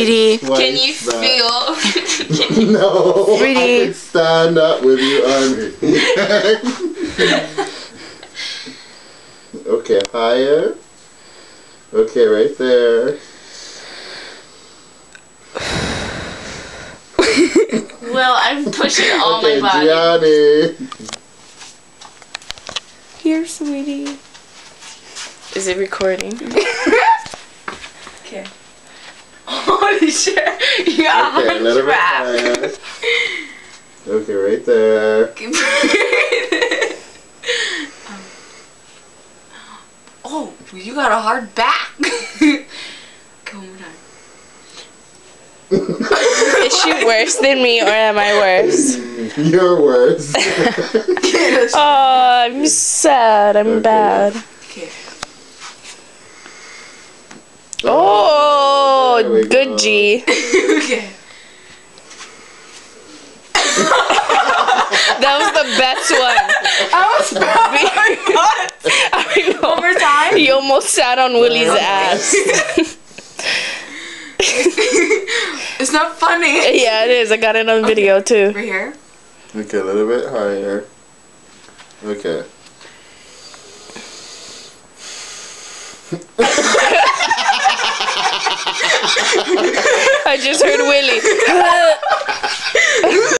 Can you feel? No, Sweetie. I can stand up with you on me. Okay, higher. Okay, right there. Well, I'm pushing all Okay, my body. Gianni. Here, sweetie. Is it recording? Okay. Holy shit! You got Okay, a little bit hunchback. higher. Okay, right there. Oh, you got a hard back. Go one more time. Is she worse than me or am I worse? You're worse. Oh, I'm sad. I'm bad. Okay. Oh, There we good go. G. Okay. That was the best one. I was I know. One more time. You almost sat on Willie's ass. It's not funny. Yeah, it is. I got it on video too. Right here. Okay, a little bit higher. Okay. I just heard Willie.